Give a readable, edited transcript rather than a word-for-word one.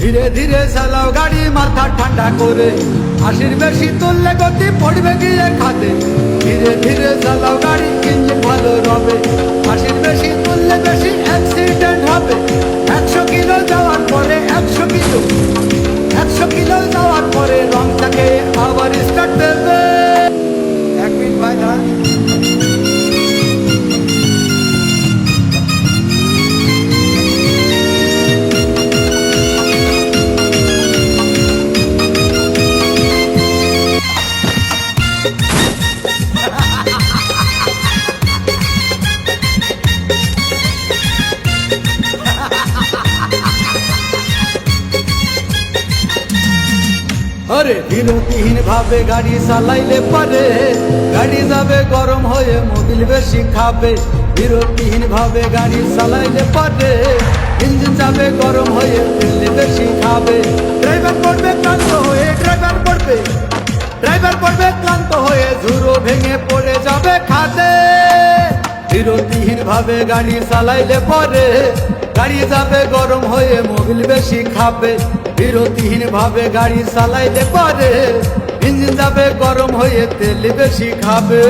ধীরে ধীরে চালাও গাড়ি মাথা ঠান্ডা করে, 80 বেশি তুললে গতি পড়বে গিয়ে খাদে। ধীরে ধীরে চালাও গাড়ি, ইঞ্জিন ভালো রবে, 80 বেশি তুললে বেশি অ্যাক্সিডেন্ট হবে। 100 কিলো যাওয়ার পরে 100 কিলো যাওয়ার পরে রংটাকে আবার স্টার্ট দেবে। 1 মিনিট ভাই দাঁড়া। আরে বিরতিহীন ভাবে গাড়ি চালাইলে পারে, গাড়ি যাবে গরম হয়ে মোবিল বেশি খাবে। বিরতিহীন ভাবে গাড়ি চালাইলে পারে, ইঞ্জিন যাবে গরম হয়ে তেল বেশি খাবে। ড্রাইভার পড়বে ক্লান্ত হয়ে, ড্রাইভার পড়বে ক্লান্ত হয়ে, ঝুড়ো ভেঙে পড়ে যাবে খাদে। বিরতিহীন ভাবে গাড়ি চালাইলে পরে, গাড়ি যাবে গরম হয়ে মোবিল বেশি খাবে। বিরতিহীন ভাবে গাড়ি চালাইলে পরে, ইঞ্জিন যাবে গরম হয়ে তেল বেশি খাবে।